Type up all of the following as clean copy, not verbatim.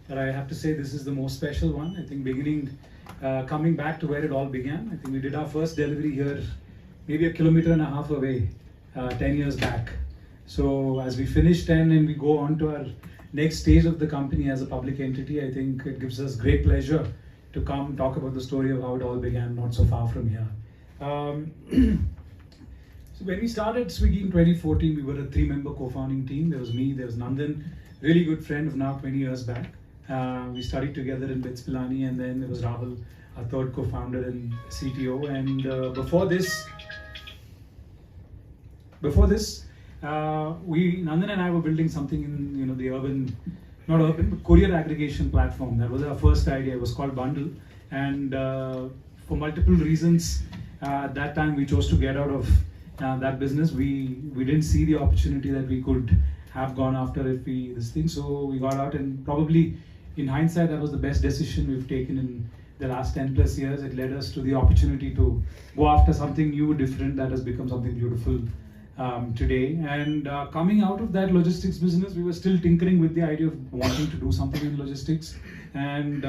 but I have to say this is the most special one. I think coming back to where it all began. I think we did our first delivery here, maybe a kilometer and a half away, 10 years back. So as we finish 10 and we go on to our next stage of the company as a public entity, I think it gives us great pleasure to come talk about the story of how it all began not so far from here. So when we started Swiggy in 2014, we were a 3-member co-founding team. There was me, there was Nandan, really good friend of now 20 years back. We studied together in BITS Pilani, and then there was Rahul, our third co-founder and CTO. And before this, Nandan and I were building something in the not urban, but courier aggregation platform. That was our first idea. It was called Bundle, and for multiple reasons, at that time we chose to get out of that business. We didn't see the opportunity that we could have gone after so we got out, and probably in hindsight that was the best decision we've taken in the last 10 plus years. It led us to the opportunity to go after something new, different, that has become something beautiful today. And coming out of that logistics business, we were still tinkering with the idea of wanting to do something in logistics, and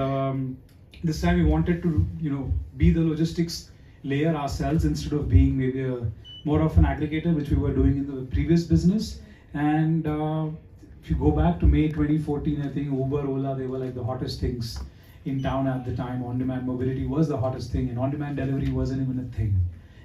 this time we wanted to be the logistics layer ourselves instead of being maybe more of an aggregator, which we were doing in the previous business. And if you go back to May 2014, I think Uber, Ola, they were like the hottest things in town at the time. On-demand mobility was the hottest thing, and on-demand delivery wasn't even a thing.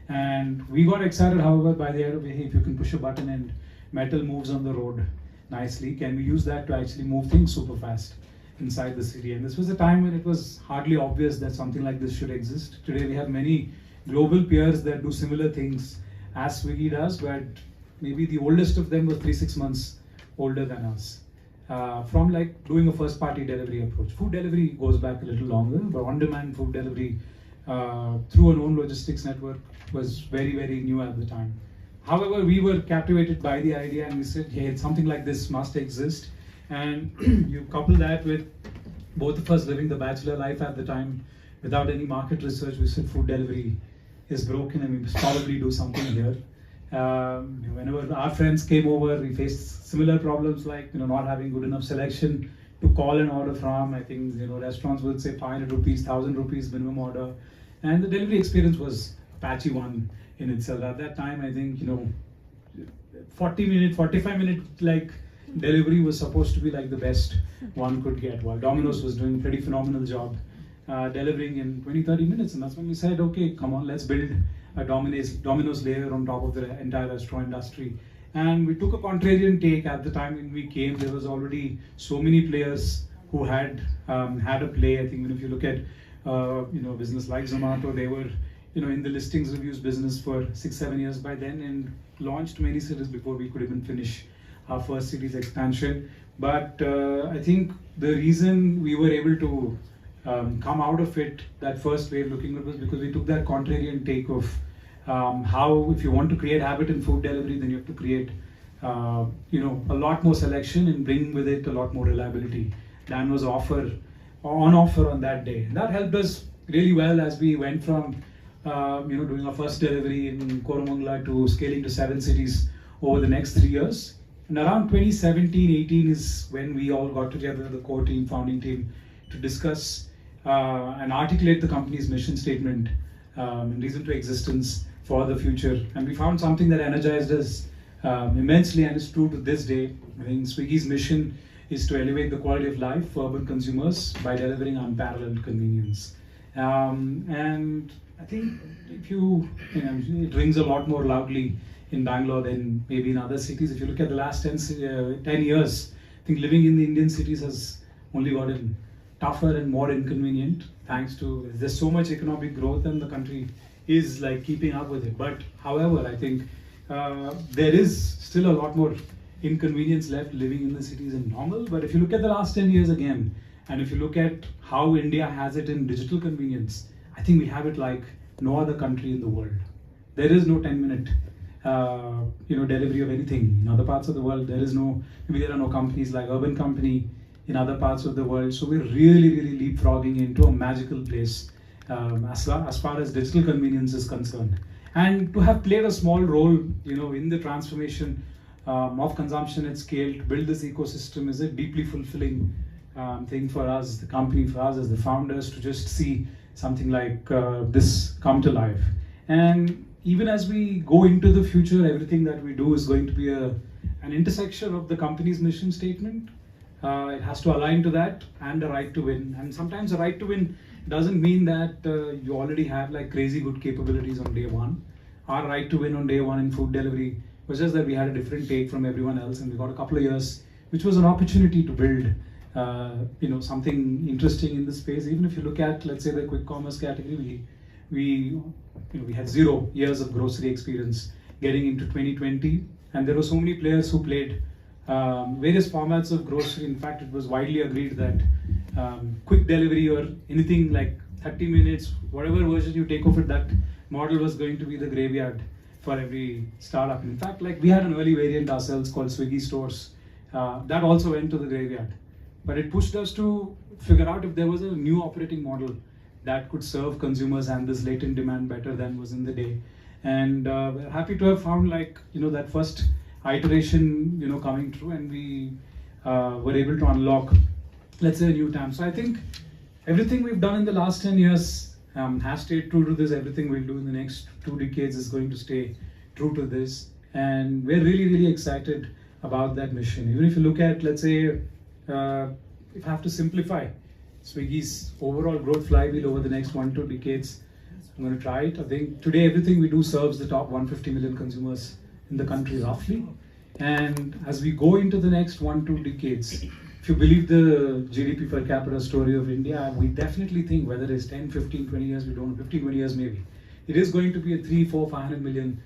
And we got excited, however, by the idea of, hey, if you can push a button and metal moves on the road nicely, can we use that to actually move things super fast inside the city? And this was a time when it was hardly obvious that something like this should exist. Today we have many global peers that do similar things as Swiggy does, but maybe the oldest of them was 3-6 months older than us. From like doing a first party delivery approach. Food delivery goes back a little longer, but on-demand food delivery through an own logistics network was very, very new at the time. However, we were captivated by the idea, and we said, hey, something like this must exist. And you couple that with both of us living the bachelor life at the time without any market research. We said food delivery is broken and we must probably do something here. Whenever our friends came over, we faced similar problems like not having good enough selection to call an order from. I think restaurants would say 500 rupees, 1,000 rupees minimum order, and the delivery experience was a patchy one in itself. At that time, I think 40-minute, 45-minute like delivery was supposed to be like the best one could get, while Domino's was doing a pretty phenomenal job delivering in 20-30 minutes. And that's when we said, okay, come on, let's build a Domino's layer on top of the entire restaurant industry. And we took a contrarian take. At the time when we came, there was already so many players who had a play. I think if you look at business like Zomato, they were in the listings reviews business for 6-7 years by then, and launched many cities before we could even finish our first city's expansion. But I think the reason we were able to come out of it, that first wave looking at, was because we took that contrarian take of how, if you want to create habit in food delivery, then you have to create a lot more selection and bring with it a lot more reliability than was on offer on that day. And that helped us really well as we went from doing our first delivery in Koramangala to scaling to 7 cities over the next 3 years. And around 2017-18 is when we all got together, the core team, founding team, to discuss and articulate the company's mission statement and reason to existence for the future. And we found something that energized us immensely, and is true to this day. I think Swiggy's mission is to elevate the quality of life for urban consumers by delivering unparalleled convenience. And I think it rings a lot more loudly in Bangalore than maybe in other cities. If you look at the last 10 years, I think living in the Indian cities has only gotten tougher and more inconvenient, thanks to there's so much economic growth and the country is like keeping up with it. But however, I think there is still a lot more inconvenience left living in the cities in normal. But if you look at the last 10 years again, and if you look at how India has it in digital convenience, I think we have it like no other country in the world. There is no 10-minute delivery of anything. In other parts of the world, there are no companies like Urban Company in other parts of the world. So we're really, really leapfrogging into a magical place as far as digital convenience is concerned. And to have played a small role, in the transformation of consumption at scale, to build this ecosystem is a deeply fulfilling thing for us, the company, for us as the founders, to just see something like this come to life. And even as we go into the future, everything that we do is going to be an intersection of the company's mission statement. It has to align to that and the right to win. And sometimes the right to win doesn't mean that you already have like crazy good capabilities on day one. Our right to win on day one in food delivery was just that we had a different take from everyone else, and we got a couple of years, which was an opportunity to build something interesting in the space. Even if you look at, let's say, the quick commerce category, we had 0 years of grocery experience getting into 2020, and there were so many players who played various formats of grocery. In fact, it was widely agreed that quick delivery or anything like 30 minutes, whatever version you take of it, that model was going to be the graveyard for every startup. In fact, like we had an early variant ourselves called Swiggy stores. That also went to the graveyard. But it pushed us to figure out if there was a new operating model that could serve consumers and this latent demand better than was in the day. And we're happy to have found that first iteration coming true, and we were able to unlock, let's say, a new TAM. So I think everything we've done in the last 10 years has stayed true to this. Everything we'll do in the next 2 decades is going to stay true to this. And we're really, really excited about that mission. Even if you look at, let's say, if I have to simplify Swiggy's overall growth flywheel over the next 1-2 decades, I'm going to try it. I think today everything we do serves the top 150 million consumers in the country roughly. And as we go into the next 1-2 decades, if you believe the GDP per capita story of India, we definitely think whether it's 10, 15, 20 years, we don't know, 15, 20 years maybe, it is going to be a 3, 4, 500 million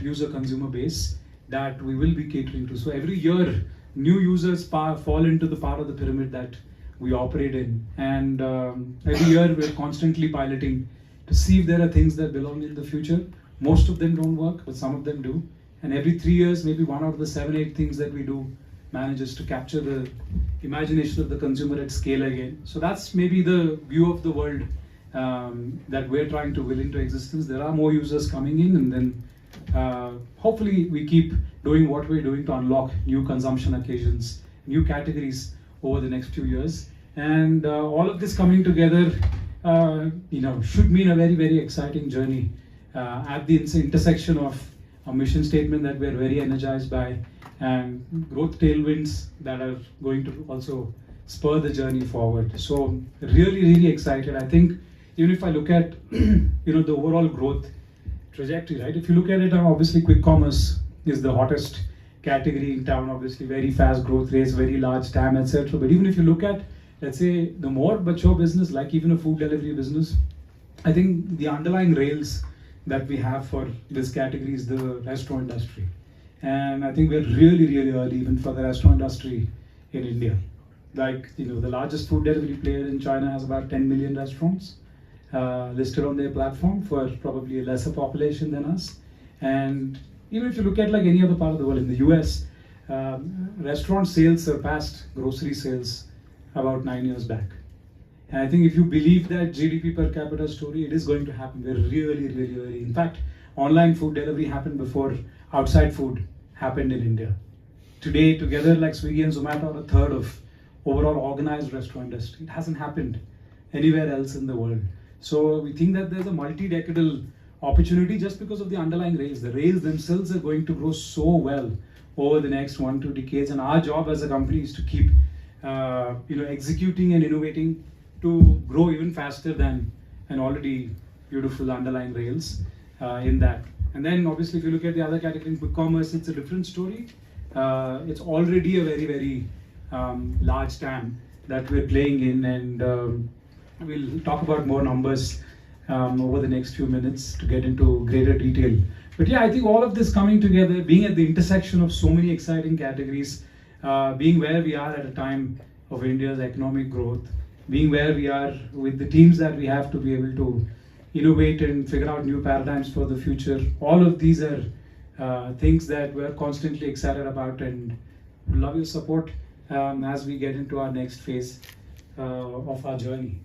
user consumer base that we will be catering to. So every year, new users fall into the part of the pyramid that we operate in. And every year we're constantly piloting to see if there are things that belong in the future. Most of them don't work, but some of them do. And every 3 years, maybe 1 out of the 7, 8 things that we do manages to capture the imagination of the consumer at scale again. So that's maybe the view of the world that we're trying to will into existence. There are more users coming in, and then hopefully we keep doing what we're doing to unlock new consumption occasions, new categories over the next few years. And all of this coming together should mean a very, very exciting journey at the intersection of a mission statement that we're very energized by, and growth tailwinds that are going to also spur the journey forward. So really, really excited. I think even if I look at the overall growth trajectory, right? If you look at it, obviously quick commerce is the hottest category in town. Obviously, very fast growth rates, very large TAM, etc. But even if you look at, let's say, the more mature business, like even a food delivery business, I think the underlying rails that we have for this category is the restaurant industry. And I think we're really, really early even for the restaurant industry in India. Like, the largest food delivery player in China has about 10 million restaurants listed on their platform for probably a lesser population than us. And even if you look at like any other part of the world, in the US, restaurant sales surpassed grocery sales about 9 years back. And I think if you believe that GDP per capita story, it is going to happen. We're really, really early. In fact, online food delivery happened before outside food happened in India. Today, together like Swiggy and Zomato are a third of overall organized restaurant industry. It hasn't happened anywhere else in the world. So we think that there's a multi-decadal opportunity just because of the underlying rails. The rails themselves are going to grow so well over the next 1-2 decades. And our job as a company is to keep executing and innovating to grow even faster than an already beautiful underlying rails in that. And then obviously if you look at the other category in quick commerce, it's a different story. It's already a very, very large TAM that we're playing in, and we'll talk about more numbers over the next few minutes to get into greater detail. But yeah, I think all of this coming together, being at the intersection of so many exciting categories, being where we are at a time of India's economic growth, being where we are with the teams that we have to be able to innovate and figure out new paradigms for the future. All of these are things that we're constantly excited about, and love your support as we get into our next phase of our journey.